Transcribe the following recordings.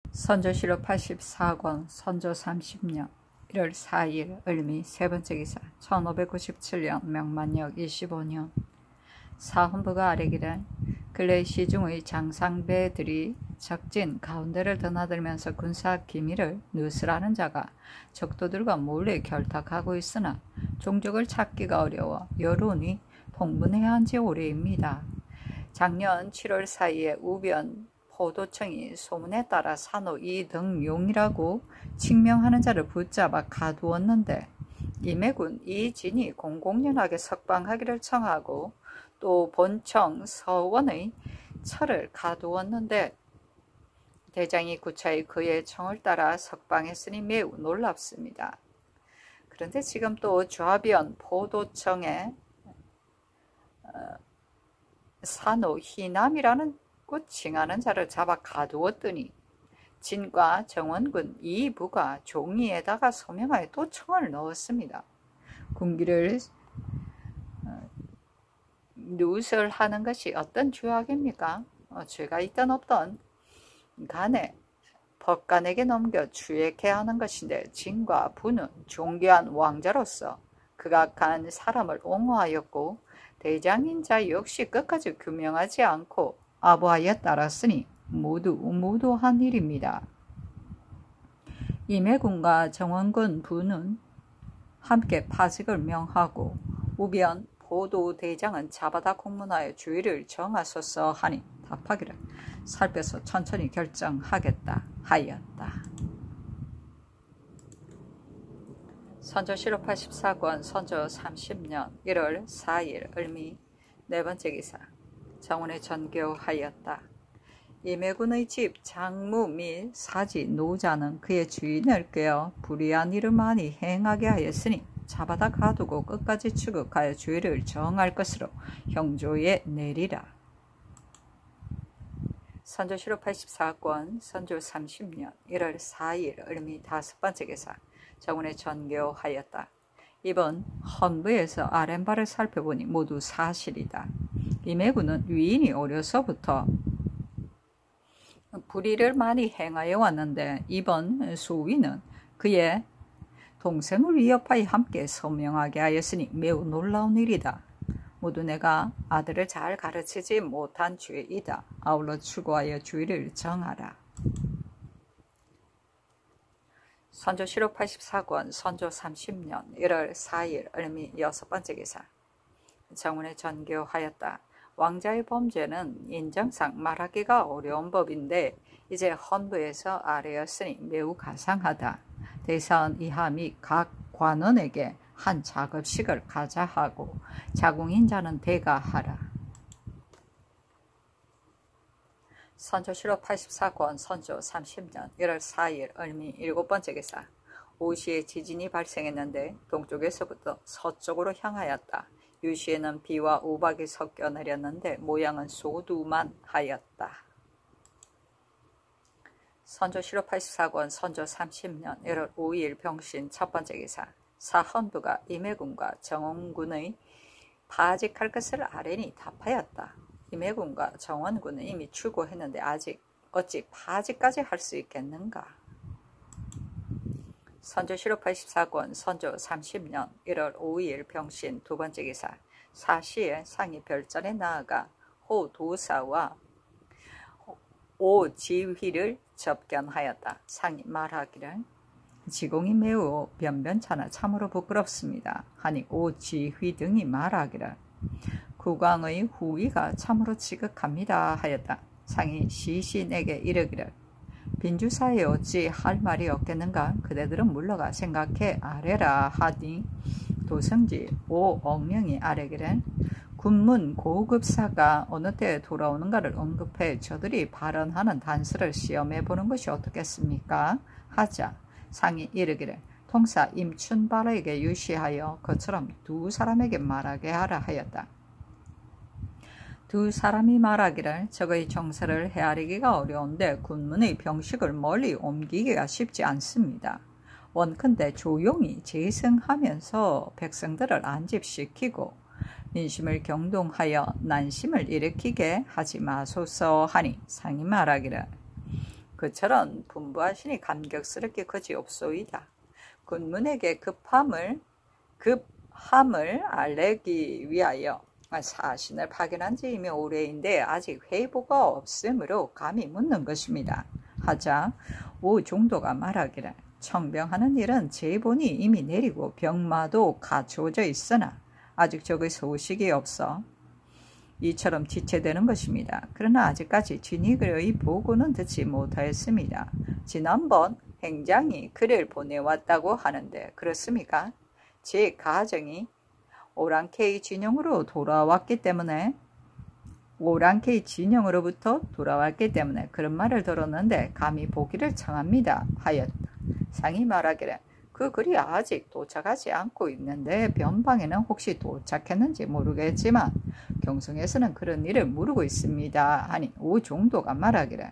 선조실록 84권 선조 30년 1월 4일 을미 세번째 기사 1597년 명만역 25년 사헌부가 아뢰기를 근래 시중의 장상배들이 적진 가운데를 드나들면서 군사 기밀을 누설하는 자가 적도들과 몰래 결탁하고 있으나 종족을 찾기가 어려워 여론이 통분해야 한 지 오래입니다. 작년 7월 사이에 우변 포도청이 소문에 따라 산호 이등용이라고 칭명하는 자를 붙잡아 가두었는데 임해군 이진이 공공연하게 석방하기를 청하고 또 본청 서원의 철을 가두었는데 대장이 구차히 그의 청을 따라 석방했으니 매우 놀랍습니다. 그런데 지금 또 좌변 포도청에 산호 희남이라는 칭하는 자를 잡아 가두었더니 진과 정원군 이 부가 종이에다가 서명하여 또 청을 넣었습니다. 군기를 누설하는 것이 어떤 죄악입니까? 죄가 있든 없든 간에 법관에게 넘겨 추액해야 하는 것인데 진과 부는 존귀한 왕자로서 극악한 사람을 옹호하였고 대장인 자 역시 끝까지 규명하지 않고 아부하여 따랐으니 모두 한 일입니다. 임해군과 정원군 부는 함께 파직을 명하고 우변 보도대장은 잡아다 공문하여 주의를 정하소서 하니 답하기를 살펴서 천천히 결정하겠다 하였다. 선조실록 84권 선조 30년 1월 4일 을미 네번째 기사 정원에 전교하였다. 임해군의 집 장무 및 사지 노자는 그의 주인을 꾀어 불의한 일을 많이 행하게 하였으니 잡아다 가두고 끝까지 추격하여 죄를 정할 것으로 형조에 내리라. 선조실록 84권 선조 30년 1월 4일 을미 다섯번째 기사 정원에 전교하였다. 이번 헌부에서 아랫바를 살펴보니 모두 사실이다. 임해군은 위인이 어려서부터 불의를 많이 행하여 왔는데 이번 소위는 그의 동생을 위협하여 함께 서명하게 하였으니 매우 놀라운 일이다. 모두 내가 아들을 잘 가르치지 못한 죄이다. 아울러 추구하여 주의를 정하라. 선조실록 84권 선조 30년 1월 4일 을미 여섯번째 기사 정원에 전교하였다. 왕자의 범죄는 인정상 말하기가 어려운 법인데 이제 헌부에서 아뢰었으니 매우 가상하다. 대사원 이하 및 각 관원에게 한 작업식을 가자하고 자궁인 자는 대가하라. 선조실록 84권 선조 30년 1월 4일 을미 일곱번째 기사 오시에 지진이 발생했는데 동쪽에서부터 서쪽으로 향하였다. 유시에는 비와 우박이 섞여 내렸는데 모양은 소두만 하였다. 선조실록 84권 선조 30년 1월 5일 병신 첫번째 기사 사헌부가 임해군과 정원군의 파직할 것을 아뢰니 답하였다. 임해군과 정원군은 이미 추구했는데 아직 어찌 파직까지 할 수 있겠는가. 선조실록 84권 선조 30년 1월 5일 병신 두번째 기사 사시에 상이 별전에 나아가 호도사와 오지휘를 접견하였다. 상이 말하기를 지공이 매우 변변찮아 참으로 부끄럽습니다. 하니 오지휘 등이 말하기를 국왕의 후위가 참으로 지극합니다 하였다. 상이 시신에게 이르기를 빈주사에 어찌 할 말이 없겠는가. 그대들은 물러가 생각해 아뢰라 하니 도성지 오억명이 아뢰기를 군문 고급사가 어느 때에 돌아오는가를 언급해 저들이 발언하는 단서를 시험해 보는 것이 어떻겠습니까? 하자 상이 이르기를 통사 임춘발에게 유시하여 그처럼 두 사람에게 말하게 하라 하였다. 두 사람이 말하기를 적의 정사를 헤아리기가 어려운데 군문의 병식을 멀리 옮기기가 쉽지 않습니다. 원컨대 조용히 재승하면서 백성들을 안집시키고 민심을 경동하여 난심을 일으키게 하지 마소서 하니 상이 말하기를 그처럼 분부하시니 감격스럽게 그지없소이다. 군문에게 급함을 알리기 위하여 사신을 파견한 지 이미 오래인데 아직 회보가 없으므로 감히 묻는 것입니다. 하자 오종도가 말하기를 청병하는 일은 제본이 이미 내리고 병마도 갖추어져 있으나 아직 적의 소식이 없어 이처럼 지체되는 것입니다. 그러나 아직까지 진익의 보고는 듣지 못하였습니다. 지난번 행장이 글을 보내왔다고 하는데 그렇습니까? 제 가정이 오랑캐의 진영으로부터 돌아왔기 때문에 그런 말을 들었는데 감히 보기를 청합니다 하였다. 상이 말하기를 그 글이 아직 도착하지 않고 있는데 변방에는 혹시 도착했는지 모르겠지만 경성에서는 그런 일을 모르고 있습니다 하니 오종도가 말하기를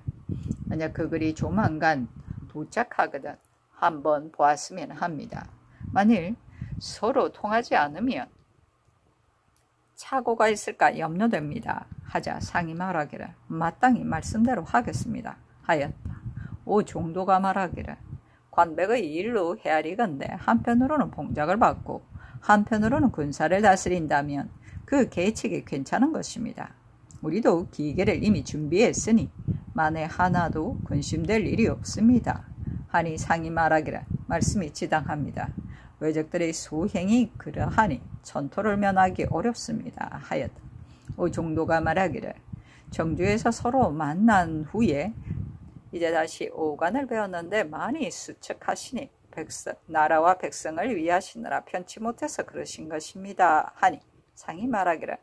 만약 그 글이 조만간 도착하거든 한번 보았으면 합니다. 만일 서로 통하지 않으면 착오가 있을까 염려됩니다 하자 상이 말하기를 마땅히 말씀대로 하겠습니다 하였다. 오종도가 말하기를 관백의 일로 헤아리건대 한편으로는 봉작을 받고 한편으로는 군사를 다스린다면 그 계책이 괜찮은 것입니다. 우리도 기계를 이미 준비했으니 만에 하나도 근심될 일이 없습니다 하니 상이 말하기를 말씀이 지당합니다. 외적들의 소행이 그러하니 전토를 면하기 어렵습니다 하였다. 오종도가 말하기를 정주에서 서로 만난 후에 이제 다시 오간을 배웠는데 많이 수척하시니 나라와 백성을 위하시느라 편치 못해서 그러신 것입니다 하니 상이 말하기를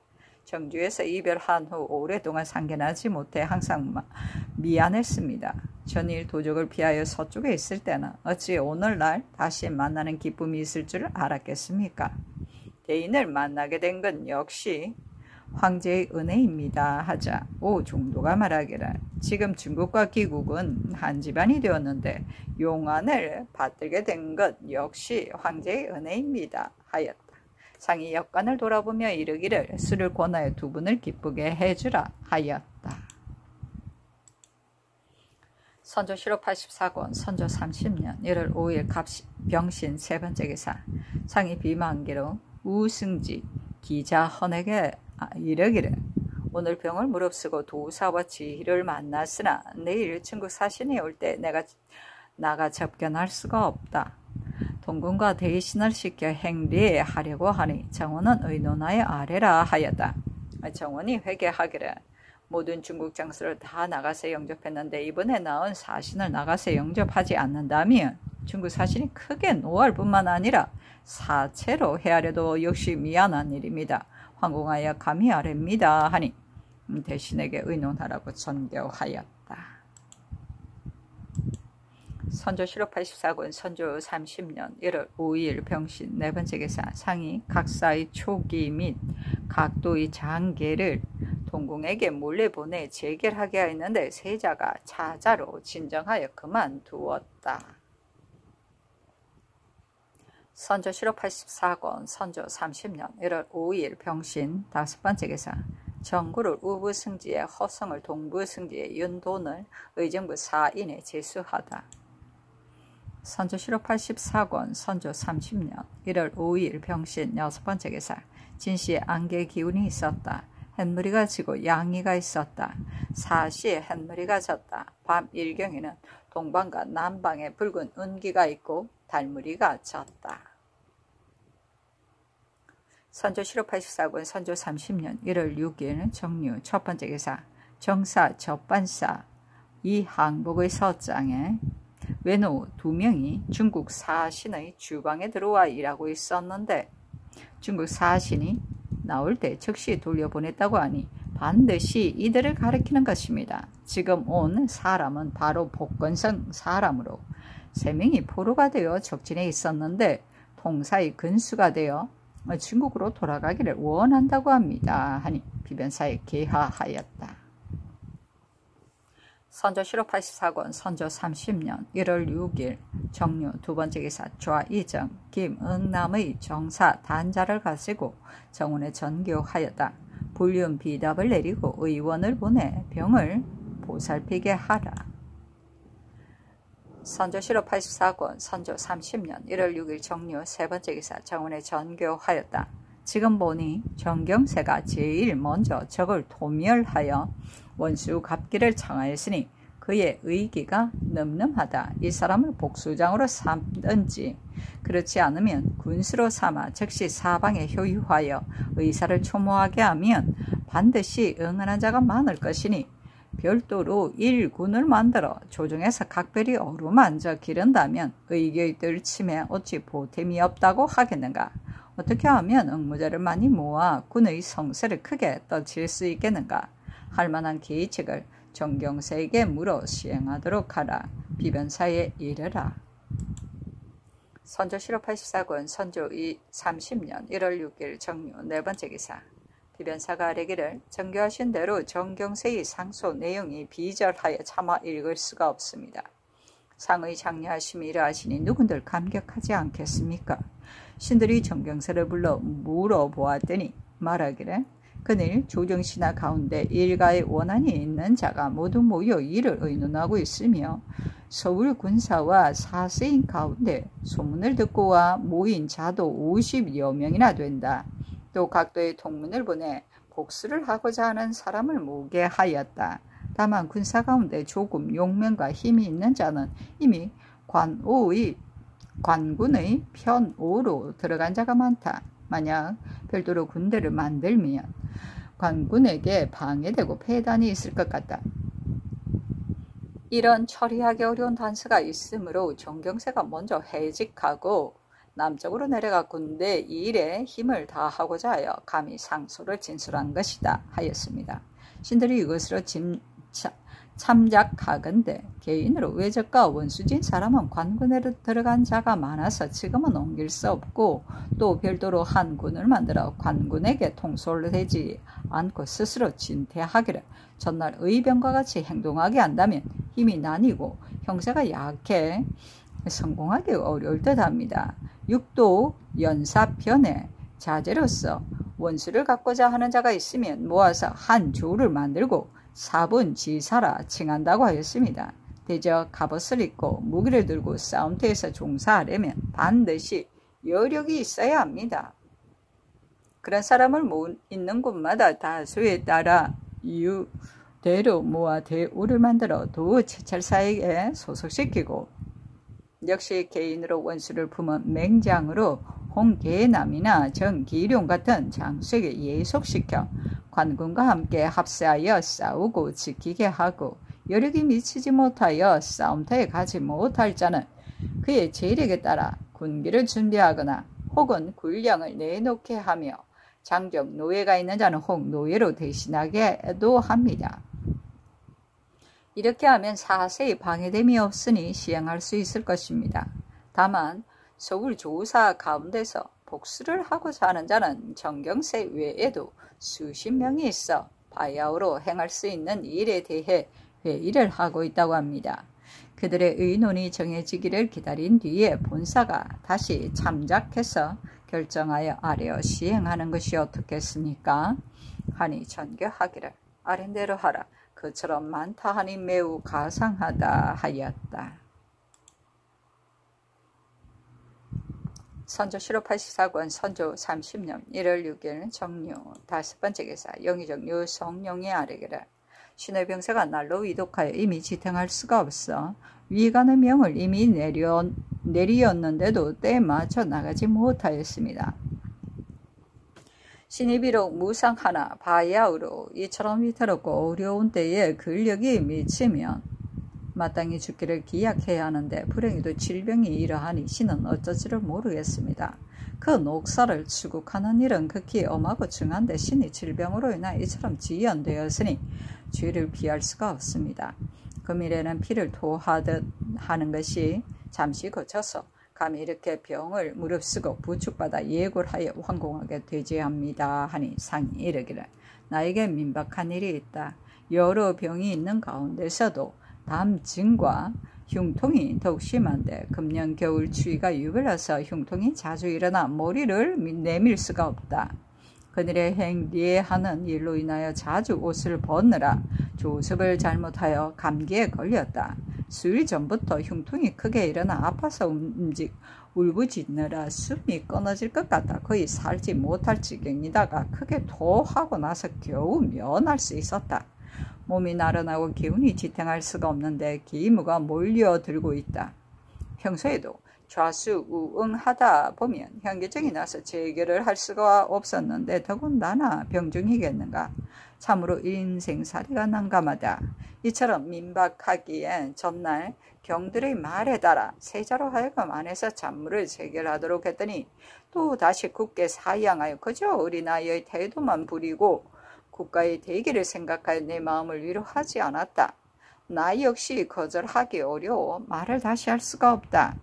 정주에서 이별한 후 오랫동안 상견하지 못해 항상 미안했습니다. 전일 도적을 피하여 서쪽에 있을 때는 어찌 오늘날 다시 만나는 기쁨이 있을 줄 알았겠습니까? 대인을 만나게 된 건 역시 황제의 은혜입니다 하자 오종도가 말하기를 지금 중국과 기국은 한 집안이 되었는데 용안을 받들게 된 것 역시 황제의 은혜입니다 하였다. 상이 역관을 돌아보며 이르기를 술을 권하여 두 분을 기쁘게 해주라 하였다. 선조 7월 84권 선조 30년 1월 5일 병신 세 번째 기사 상이 비만기로 우승지 기자 헌에게 이르기를 오늘 병을 무릅쓰고 도사와 지희를 만났으나 내일 중국 사신이 올 때 내가 나가 접견할 수가 없다. 동군과 대신을 시켜 행리하려고 하니 정원은 의논하여 아래라 하였다. 정원이 회개하기를 모든 중국 장수를 다 나가서 영접했는데 이번에 나온 사신을 나가서 영접하지 않는다면 중국 사신이 크게 노할 뿐만 아니라 사체로 헤아려도 역시 미안한 일입니다. 황공하여 감히 아뢰입니다 하니 대신에게 의논하라고 전교하였다. 선조 7월 84권 선조 30년 1월 5일 병신 네 번째 기사 상이 각사의 초기 및 각도의 장계를 동궁에게 몰래 보내 재결하게 하였는데 세자가 차자로 진정하여 그만두었다. 선조 7월 84권 선조 30년 1월 5일 병신 다섯 번째 기사 정구를 우부승지에 허성을 동부승지에 윤돈을 의정부 사인에 제수하다. 선조 7월 84권 선조 30년 1월 5일 병신 여섯 번째 기사 진시에 안개 기운이 있었다. 햇무리가 지고 양이가 있었다. 사시에 햇무리가 졌다. 밤 일경에는 동방과 남방에 붉은 은기가 있고 달무리가 졌다. 선조 7월 84권 선조 30년 1월 6일 정류 첫 번째 기사 정사 접반사 이항복의 서장에 외노 두 명이 중국 사신의 주방에 들어와 일하고 있었는데 중국 사신이 나올 때 즉시 돌려보냈다고 하니 반드시 이들을 가리키는 것입니다. 지금 온 사람은 바로 복건성 사람으로 세 명이 포로가 되어 적진에 있었는데 통사의 근수가 되어 중국으로 돌아가기를 원한다고 합니다. 하니 비변사에 계하하였다. 선조 7월 84권 선조 30년 1월 6일 정류 두 번째 기사 좌이정 김응남의 정사 단자를 가지고 정원에 전교하였다. 불륜 비답을 내리고 의원을 보내 병을 보살피게 하라. 선조 실업 84권 선조 30년 1월 6일 정류 세 번째 기사 정원에 전교하였다. 지금 보니 정경세가 제일 먼저 적을 토멸하여 원수 갚기를 청하였으니 그의 의기가 늠름하다. 이 사람을 복수장으로 삼든지 그렇지 않으면 군수로 삼아 즉시 사방에 효유하여 의사를 초모하게 하면 반드시 응원한 자가 많을 것이니 별도로 일군을 만들어 조정에서 각별히 어루만져 기른다면 의교의 뜰침에 어찌 보탬이 없다고 하겠는가. 어떻게 하면 응무자를 많이 모아 군의 성세를 크게 떨칠 수 있겠는가. 할 만한 계책을 정경세에게 물어 시행하도록 하라. 비변사에 이르라. 선조 실업 84권 선조 30년 1월 6일 정류 네 번째 기사. 비변사가 아뢰기를 정교하신 대로 정경세의 상소 내용이 비절하여 차마 읽을 수가 없습니다. 상의 장려하심이 이러하시니 누군들 감격하지 않겠습니까? 신들이 정경세를 불러 물어보았더니 말하기를 그늘 조정신하 가운데 일가의 원한이 있는 자가 모두 모여 이를 의논하고 있으며 서울 군사와 사세인 가운데 소문을 듣고 와 모인 자도 50여 명이나 된다. 또 각도의 통문을 보내 복수를 하고자 하는 사람을 모으게 하였다. 다만 군사 가운데 조금 용맹과 힘이 있는 자는 이미 관군의 편오로 들어간 자가 많다. 만약 별도로 군대를 만들면 관군에게 방해되고 폐단이 있을 것 같다. 이런 처리하기 어려운 단서가 있으므로 정경세가 먼저 해직하고 남쪽으로 내려가 군대 일에 힘을 다하고자 하여 감히 상소를 진술한 것이다 하였습니다. 신들이 이것으로 참작하건대 개인으로 외적과 원수진 사람은 관군에 들어간 자가 많아서 지금은 옮길 수 없고 또 별도로 한 군을 만들어 관군에게 통솔되지 않고 스스로 진퇴하기를 전날 의병과 같이 행동하게 한다면 힘이 나뉘고 형세가 약해 성공하기 어려울 듯합니다. 육도 연사편의 자제로서 원수를 갖고자 하는 자가 있으면 모아서 한 조를 만들고 사분지사라 칭한다고 하였습니다. 대저 갑옷을 입고 무기를 들고 싸움터에서 종사하려면 반드시 여력이 있어야 합니다. 그런 사람을 있는 곳마다 다수에 따라 이유대로 모아 대우를 만들어 도체찰사에게 소속시키고 역시 개인으로 원수를 품은 맹장으로 홍계남이나 정기룡 같은 장수에게 예속시켜 관군과 함께 합세하여 싸우고 지키게 하고 여력이 미치지 못하여 싸움터에 가지 못할 자는 그의 재력에 따라 군기를 준비하거나 혹은 군량을 내놓게 하며 장정 노예가 있는 자는 혹 노예로 대신하게도 합니다. 이렇게 하면 사세히 방해됨이 없으니 시행할 수 있을 것입니다. 다만 서울 조사 가운데서 복수를 하고자 하는 자는 정경세 외에도 수십 명이 있어 바야흐로 행할 수 있는 일에 대해 회의를 하고 있다고 합니다. 그들의 의논이 정해지기를 기다린 뒤에 본사가 다시 참작해서 결정하여 아뢰어 시행하는 것이 어떻겠습니까? 하니 전교하기를 아랜대로 하라. 그처럼 많다 하니 매우 가상하다 하였다. 선조 실업 84권 선조 30년 1월 6일 정류 다섯 번째 기사 영의정 유성룡이 아뢰기를 신의 병세가 날로 위독하여 이미 지탱할 수가 없어 위관의 명을 이미 내리었는데도 때에 맞춰 나가지 못하였습니다. 신이 비록 무상하나 바야흐로 이처럼 위태롭고 어려운 때에 근력이 미치면 마땅히 죽기를 기약해야 하는데 불행히도 질병이 이러하니 신은 어쩌지를 모르겠습니다. 그 녹사를 추국하는 일은 극히 엄하고 중한데 신이 질병으로 인하 이처럼 지연되었으니 죄를 피할 수가 없습니다. 금일에는 피를 토하듯 하는 것이 잠시 거쳐서 감히 이렇게 병을 무릅쓰고 부축받아 예고하여 황공하게 되지 합니다. 하니 상이 이르기를 나에게 민박한 일이 있다. 여러 병이 있는 가운데서도 담증과 흉통이 더욱 심한데 금년 겨울 추위가 유별나서 흉통이 자주 일어나 머리를 내밀 수가 없다. 그늘에 행리하는 일로 인하여 자주 옷을 벗느라 조습을 잘못하여 감기에 걸렸다. 수일 전부터 흉통이 크게 일어나 아파서 울부짖느라 숨이 끊어질 것 같아 거의 살지 못할 지경이다가 크게 토하고 나서 겨우 면할 수 있었다. 몸이 나른하고 기운이 지탱할 수가 없는데 기무가 몰려들고 있다. 평소에도 좌수우응하다 보면 현기증이 나서 재결을 할 수가 없었는데 더군다나 병중이겠는가. 참으로 인생살이가 난감하다. 이처럼 민박하기엔 전날 경들의 말에 따라 세자로 하여금 안에서 잔물을 재결하도록 했더니 또 다시 굳게 사양하여 그저 어린아이의 태도만 부리고 국가의 대기를 생각하여 내 마음을 위로하지 않았다. 나 역시 거절하기 어려워 말을 다시 할 수가 없다.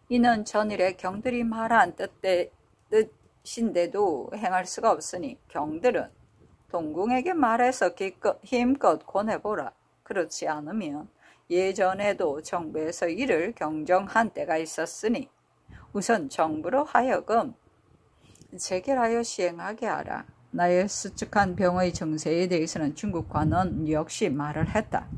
이는 전일에 경들이 말한 뜻인데도 행할 수가 없으니 경들은 동궁에게 말해서 힘껏 권해보라. 그렇지 않으면 예전에도 정부에서 이를 경정한 때가 있었으니 우선 정부로 하여금 재결하여 시행하게 하라. 나의 수측한 병의 정세에 대해서는 중국과는 역시 말을 했다.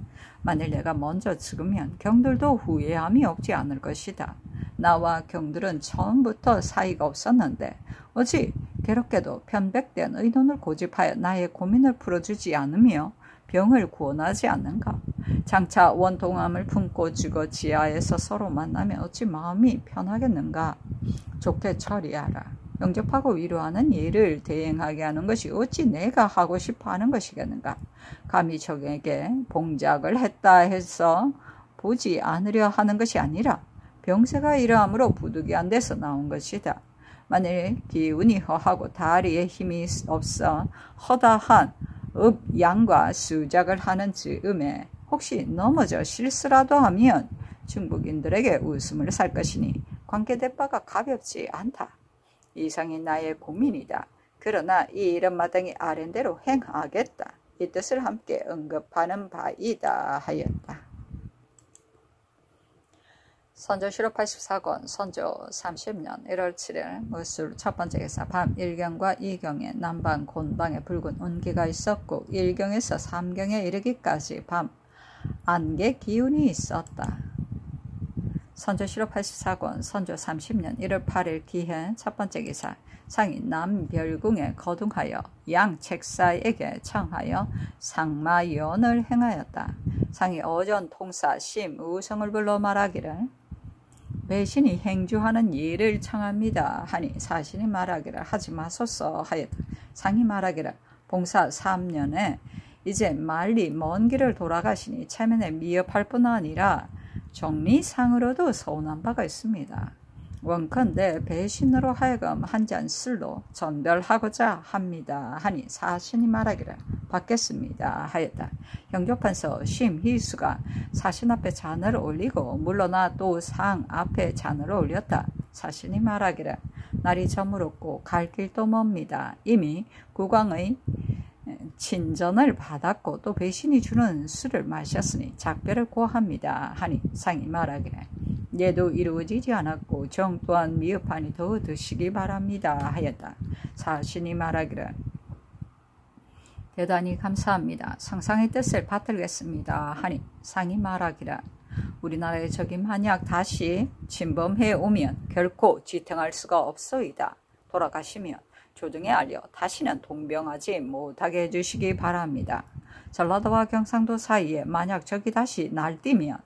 만일 내가 먼저 죽으면 경들도 후회함이 없지 않을 것이다. 나와 경들은 처음부터 사이가 없었는데 어찌 괴롭게도 편백된 의논을 고집하여 나의 고민을 풀어주지 않으며 병을 구원하지 않는가. 장차 원통함을 품고 죽어 지하에서 서로 만나면 어찌 마음이 편하겠는가. 좋게 처리하라. 영접하고 위로하는 일을 대행하게 하는 것이 어찌 내가 하고 싶어 하는 것이겠는가. 감히 적에게 봉작을 했다 해서 보지 않으려 하는 것이 아니라 병세가 이러함으로 부득이한 데서 나온 것이다. 만일 기운이 허하고 다리에 힘이 없어 허다한 읍양과 수작을 하는 즈음에 혹시 넘어져 실수라도 하면 중국인들에게 웃음을 살 것이니 관계대바가 가볍지 않다. 이상이 나의 고민이다. 그러나 이 일은 마땅히 아랜대로 행하겠다. 이 뜻을 함께 언급하는 바이다 하였다. 선조 실호 84권 선조 30년 1월 7일 무술 첫번째 기사 밤 1경과 2경에 남방 곤방에 붉은 운기가 있었고 1경에서 3경에 이르기까지 밤 안개 기운이 있었다. 선조 실호 84권 선조 30년 1월 8일 기해 첫번째 기사 상이 남별궁에 거둥하여 양 책사에게 청하여 상마연을 행하였다. 상이 어전 통사 심우성을 불러 말하기를 배신이 행주하는 일을 청합니다 하니 사신이 말하기를 하지 마소서 하였다. 상이 말하기를 봉사 3년에 이제 말리 먼 길을 돌아가시니 체면에 미흡할 뿐 아니라 정리상으로도 서운한 바가 있습니다. 원컨대 배신으로 하여금 한 잔 술로 전별하고자 합니다 하니 사신이 말하기를 받겠습니다 하였다. 형조판서 심희수가 사신 앞에 잔을 올리고 물러나 또 상 앞에 잔을 올렸다. 사신이 말하기를 날이 저물었고 갈 길도 멉니다. 이미 국왕의 친전을 받았고 또 배신이 주는 술을 마셨으니 작별을 고합니다 하니 상이 말하기를 얘도 이루어지지 않았고 정 또한 미흡하니 더 드시기 바랍니다 하였다. 사신이 말하기를 대단히 감사합니다. 상상의 뜻을 받들겠습니다 하니 상이 말하기를 우리나라의 적이 만약 다시 침범해 오면 결코 지탱할 수가 없소이다. 돌아가시면 조정에 알려 다시는 동병하지 못하게 해주시기 바랍니다. 전라도와 경상도 사이에 만약 적이 다시 날뛰면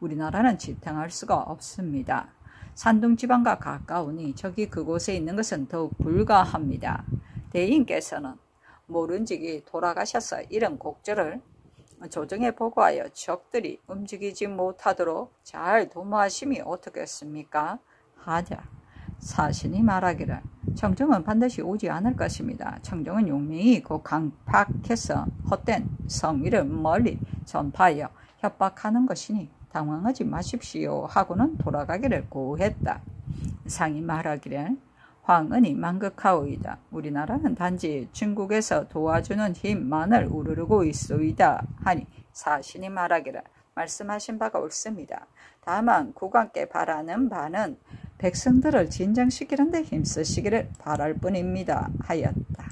우리나라는 지탱할 수가 없습니다. 산둥지방과 가까우니 적이 그곳에 있는 것은 더욱 불가합니다. 대인께서는 모른직이 돌아가셔서 이런 곡절을 조정에 보고하여 적들이 움직이지 못하도록 잘 도모하심이 어떻겠습니까? 하자. 사신이 말하기를 청정은 반드시 오지 않을 것입니다. 청정은 용맹이 곧 강팍해서 헛된 성의를 멀리 전파하여 협박하는 것이니 당황하지 마십시오 하고는 돌아가기를 고했다. 상이 말하기를 황은이 만극하오이다. 우리나라는 단지 중국에서 도와주는 힘만을 우르르고 있소이다 하니 사신이 말하기를 말씀하신 바가 옳습니다. 다만 국왕께 바라는 바는 백성들을 진정시키는 데 힘쓰시기를 바랄 뿐입니다 하였다.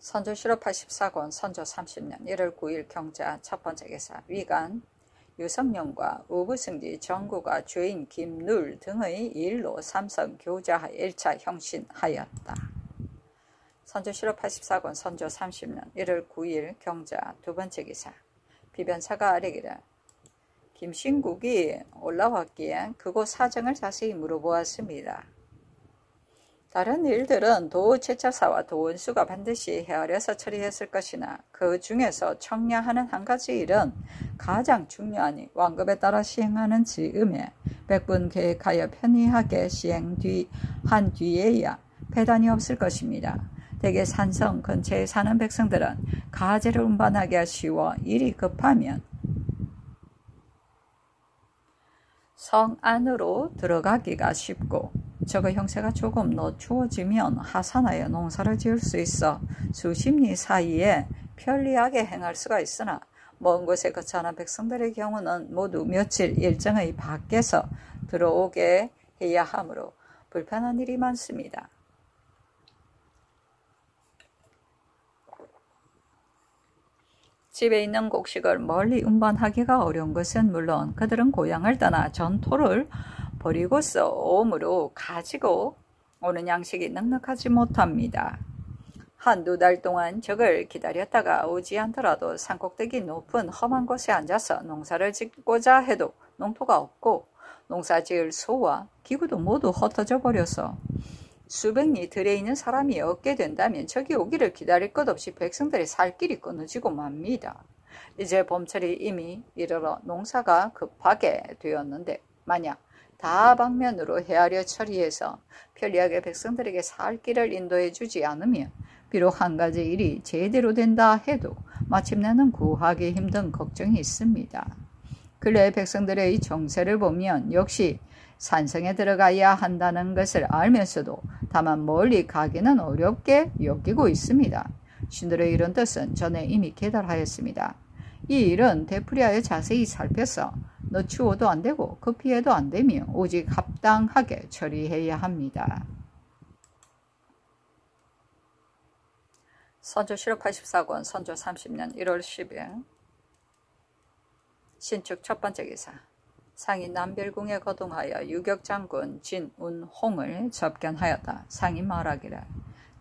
선조 실업 84권 선조 30년 1월 9일 경자 첫 번째 기사. 위간 유성룡과 우부승지 정구가 죄인 김눌 등의 일로 삼성 교자하여 1차 형신하였다. 선조 실업 84권 선조 30년 1월 9일 경자 두 번째 기사. 비변사가 아뢰기를 김신국이 올라왔기에 그곳 사정을 자세히 물어보았습니다. 다른 일들은 도채차사와 도원수가 반드시 헤아려서 처리했을 것이나 그 중에서 청량하는 한 가지 일은 가장 중요하니 왕급에 따라 시행하는 즈음에 백분 계획하여 편리하게 시행한 뒤에야 폐단이 없을 것입니다. 대개 산성 근처에 사는 백성들은 가제를 운반하기가 쉬워 일이 급하면 성 안으로 들어가기가 쉽고 저거 형세가 조금 늦추어지면 하산하여 농사를 지을 수 있어 수십 리 사이에 편리하게 행할 수가 있으나 먼 곳에 거처하는 백성들의 경우는 모두 며칠 일정의 밖에서 들어오게 해야 하므로 불편한 일이 많습니다. 집에 있는 곡식을 멀리 운반하기가 어려운 것은 물론 그들은 고향을 떠나 전토를 버리고서 오므로 가지고 오는 양식이 넉넉하지 못합니다. 한두 달 동안 적을 기다렸다가 오지 않더라도 산꼭대기 높은 험한 곳에 앉아서 농사를 짓고자 해도 농토가 없고 농사 지을 소와 기구도 모두 흩어져 버려서 수백 리 들에 있는 사람이 없게 된다면 적이 오기를 기다릴 것 없이 백성들의 살 길이 끊어지고 맙니다. 이제 봄철이 이미 이르러 농사가 급하게 되었는데 만약 다방면으로 헤아려 처리해서 편리하게 백성들에게 살 길을 인도해 주지 않으면 비록 한 가지 일이 제대로 된다 해도 마침내는 구하기 힘든 걱정이 있습니다. 근래 백성들의 이 정세를 보면 역시 산성에 들어가야 한다는 것을 알면서도 다만 멀리 가기는 어렵게 여기고 있습니다. 신들의 이런 뜻은 전에 이미 계달하였습니다. 이 일은 되풀이하여 자세히 살펴서 늦추어도 안되고 급히해도 안되며 오직 합당하게 처리해야 합니다. 선조 실업 84권 선조 30년 1월 10일 신축 첫 번째 기사. 상이 남별궁에 거동하여 유격장군 진운홍을 접견하였다. 상이 말하기를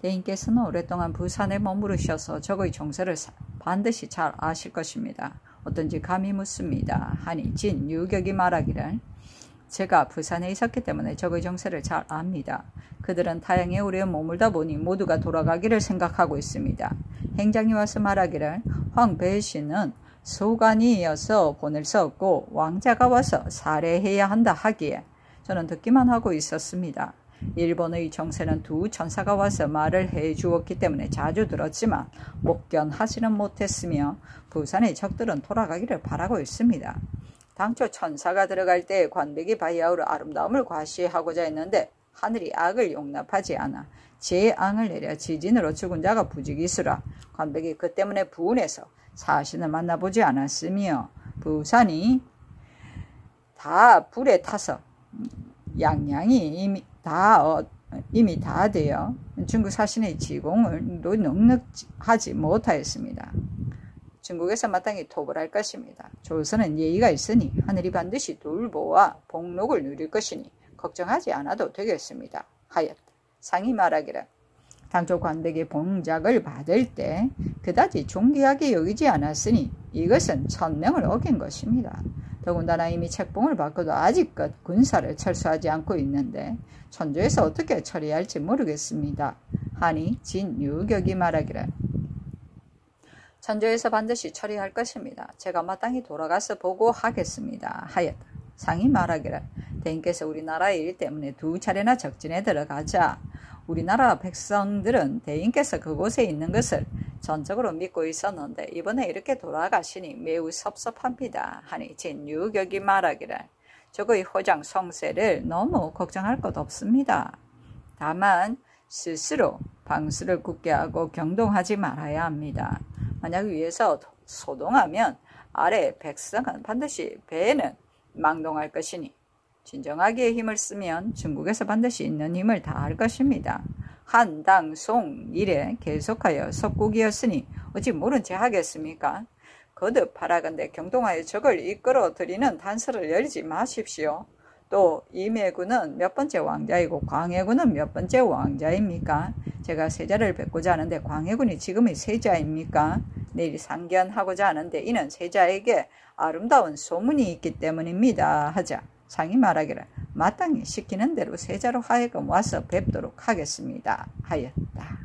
대인께서는 오랫동안 부산에 머무르셔서 적의 정세를 반드시 잘 아실 것입니다. 어떤지 감히 묻습니다. 하니 진유격이 말하기를 제가 부산에 있었기 때문에 적의 정세를 잘 압니다. 그들은 타양에 오래 머물다 보니 모두가 돌아가기를 생각하고 있습니다. 행장이 와서 말하기를 황배신은 소관이어서 보낼 수 없고 왕자가 와서 살해해야 한다 하기에 저는 듣기만 하고 있었습니다. 일본의 정세는 두 천사가 와서 말을 해주었기 때문에 자주 들었지만 목견하지는 못했으며 부산의 적들은 돌아가기를 바라고 있습니다. 당초 천사가 들어갈 때 관백이 바야흐로 아름다움을 과시하고자 했는데 하늘이 악을 용납하지 않아 재앙을 내려 지진으로 죽은 자가 부지기수라 관백이 그 때문에 부운해서 사신을 만나보지 않았으며 부산이 다 불에 타서 양양이 이미 다 되어 중국 사신의 지공을 넉넉하지 못하였습니다. 중국에서 마땅히 토벌할 것입니다. 조선은 예의가 있으니 하늘이 반드시 돌보아 복록을 누릴 것이니 걱정하지 않아도 되겠습니다. 하였다. 상이 말하기를 당초 관백의 봉작을 받을 때 그다지 존귀하게 여기지 않았으니 이것은 천명을 어긴 것입니다. 더군다나 이미 책봉을 받고도 아직껏 군사를 철수하지 않고 있는데 천조에서 어떻게 처리할지 모르겠습니다. 하니 진유격이 말하기를 천조에서 반드시 처리할 것입니다. 제가 마땅히 돌아가서 보고하겠습니다. 하였다. 상이 말하기를 대인께서 우리나라의 일 때문에 두 차례나 적진에 들어가자 우리나라 백성들은 대인께서 그곳에 있는 것을 전적으로 믿고 있었는데 이번에 이렇게 돌아가시니 매우 섭섭합니다. 하니 진유격이 말하기를 적의 호장 성세를 너무 걱정할 것 없습니다. 다만 스스로 방수를 굳게 하고 경동하지 말아야 합니다. 만약 위에서 소동하면 아래 백성은 반드시 배에는 망동할 것이니 진정하게 힘을 쓰면 중국에서 반드시 있는 힘을 다할 것입니다. 한당송 이래 계속하여 석국이었으니 어찌 모른 채 하겠습니까? 거듭 바라건대 경동하여 적을 이끌어 들이는 단서를 열지 마십시오. 또 임해군은 몇 번째 왕자이고 광해군은 몇 번째 왕자입니까? 제가 세자를 뵙고자 하는데 광해군이 지금의 세자입니까? 내일 상견하고자 하는데 이는 세자에게 아름다운 소문이 있기 때문입니다. 하자 상이 말하기를 마땅히 시키는 대로 세자로 하여금 와서 뵙도록 하겠습니다. 하였다.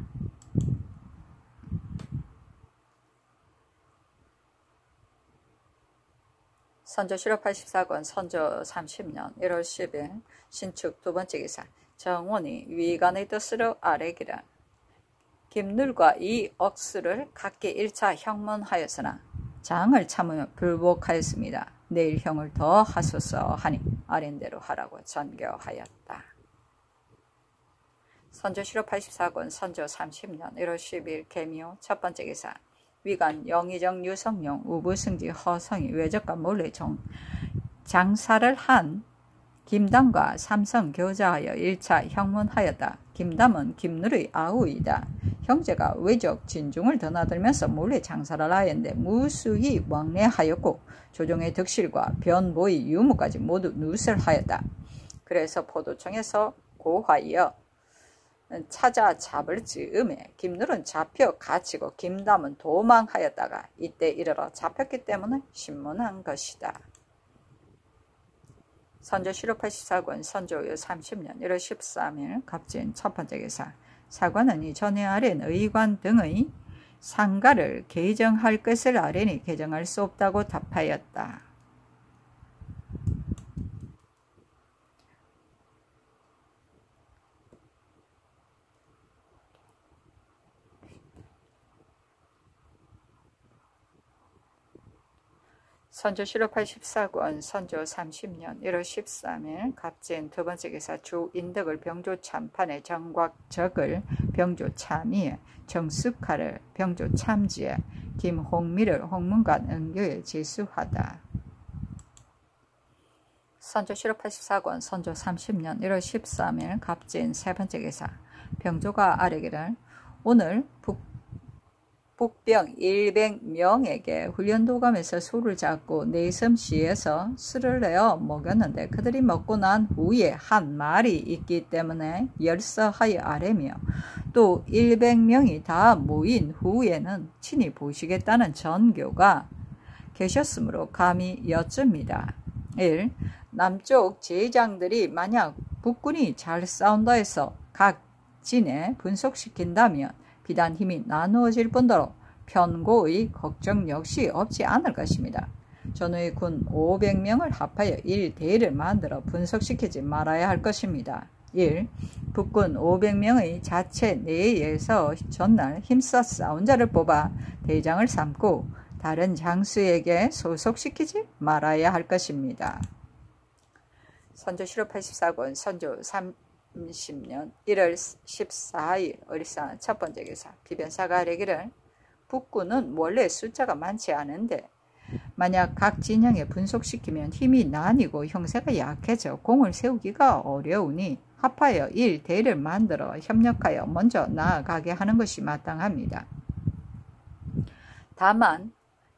선조 실업 84권 선조 30년 1월 10일 신축 두 번째 기사 정원이 위관의 뜻으로 아래기를 김눌과 이 억수를 각기 1차 형문하였으나 장을 참으며 불복하였습니다. 내일 형을 더 하소서 하니 아린대로 하라고 전교하였다. 선조 실업 84권 선조 30년 1월 10일 개미호 첫 번째 기사 위관 영의정 유성룡 우부승지 허성이 외적과 몰래 장사를 한 김담과 삼성 교자하여 1차 형문하였다. 김담은 김누의 아우이다. 형제가 외적 진중을 드나들면서 몰래 장사를 하였는데 무수히 왕래하였고 조정의 득실과 변보의 유무까지 모두 누설하였다. 그래서 포도청에서 고하여 찾아 잡을 즈음에 김누는 잡혀 갇히고 김담은 도망하였다가 이때 이르러 잡혔기 때문에 신문한 것이다. 선조 실업 84권 선조 30년 1월 13일 갑진 첫 번째 기사 사관은 이 전에 아랜 의관 등의 상가를 개정할 것을 아뢰니 개정할 수 없다고 답하였다. 선조 실업 84권 선조 30년 1월 13일 갑진 두 번째 기사 주인덕을 병조 참판에 정곽적을 병조 참의에 정숙하를 병조 참지에 김홍미를 홍문관 은교에 제수하다. 선조 실업 84권 선조 30년 1월 13일 갑진 세 번째 기사 병조가 아뢰기를 오늘 북병 100명에게 훈련도감에서 술을 잡고 내섬시에서 술을 내어 먹였는데 그들이 먹고 난 후에 한 말이 있기 때문에 열서하여 아뢰며 또 100명이 다 모인 후에는 친히 보시겠다는 전교가 계셨으므로 감히 여쭙니다. 1. 남쪽 제장들이 만약 북군이 잘 싸운다 해서 각 진에 분속시킨다면 비단 힘이 나누어질 뿐더러 편고의 걱정 역시 없지 않을 것입니다. 전후의 군 500명을 합하여 1대를 만들어 분석시키지 말아야 할 것입니다. 1. 북군 500명의 자체 내에서 전날 힘써 싸운 자를 뽑아 대장을 삼고 다른 장수에게 소속시키지 말아야 할 것입니다. 선조 실업 84권 선조 30년 1월 14일 어리산 첫 번째 기사 비변사가 아뢰기를 북군은 원래 숫자가 많지 않은데 만약 각 진영에 분속시키면 힘이 나뉘고 형세가 약해져 공을 세우기가 어려우니 합하여 1대를 만들어 협력하여 먼저 나아가게 하는 것이 마땅합니다. 다만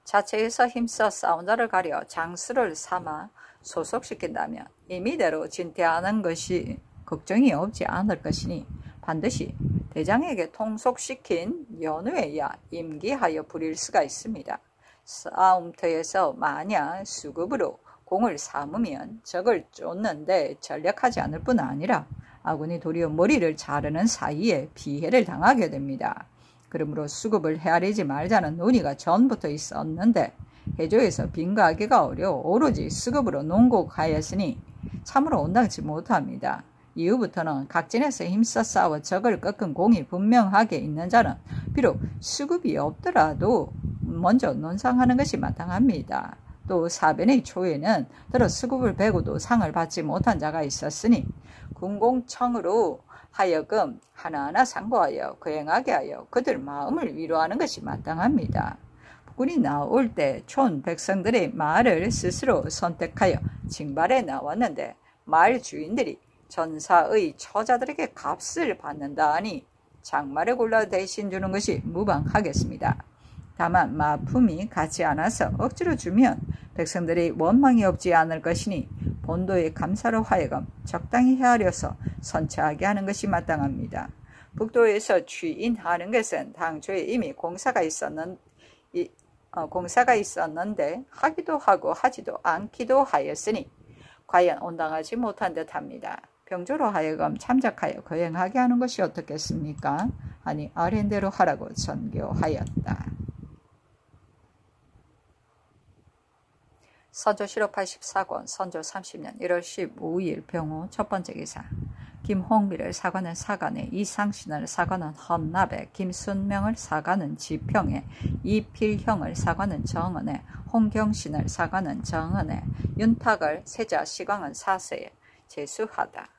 자체에서 힘써 싸운 자를 가려 장수를 삼아 소속시킨다면 임의대로 진퇴하는 것이 걱정이 없지 않을 것이니 반드시 대장에게 통속시킨 연후에야 임기하여 부릴 수가 있습니다. 싸움터에서 만약 수급으로 공을 삼으면 적을 쫓는데 전략하지 않을 뿐 아니라 아군이 도리어 머리를 자르는 사이에 피해를 당하게 됩니다. 그러므로 수급을 헤아리지 말자는 논의가 전부터 있었는데 해조에서 빈가하기가 어려워 오로지 수급으로 농곡하였으니 참으로 온당치 못합니다. 이후부터는 각진에서 힘써 싸워 적을 꺾은 공이 분명하게 있는 자는 비록 수급이 없더라도 먼저 논상하는 것이 마땅합니다. 또 사변의 초에는 들어 수급을 베고도 상을 받지 못한 자가 있었으니 군공청으로 하여금 하나하나 상고하여 거행하게 하여 그들 마음을 위로하는 것이 마땅합니다. 북군이 나올 때 촌 백성들의 말을 스스로 선택하여 징발에 나왔는데 말 주인들이 전사의 처자들에게 값을 받는다 하니 장마를 골라 대신 주는 것이 무방하겠습니다. 다만 마품이 같지 않아서 억지로 주면 백성들이 원망이 없지 않을 것이니 본도의 감사로 하여금 적당히 헤아려서 선처하게 하는 것이 마땅합니다. 북도에서 취인하는 것은 당초에 이미 공사가 있었는데 하기도 하고 하지도 않기도 하였으니 과연 온당하지 못한 듯합니다. 병조로 하여금 참작하여 거행하게 하는 것이 어떻겠습니까? 하니 아랜대로 하라고 전교하였다. 선조 실업 84권 선조 30년 1월 15일 병호 첫 번째 기사. 김홍비를 사관은 사관에, 이상신을 사관은 헌납에, 김순명을 사관은 지평에, 이필형을 사관은 정은에, 홍경신을 사관은 정은에, 윤탁을 세자 시광은 사세에 제수하다.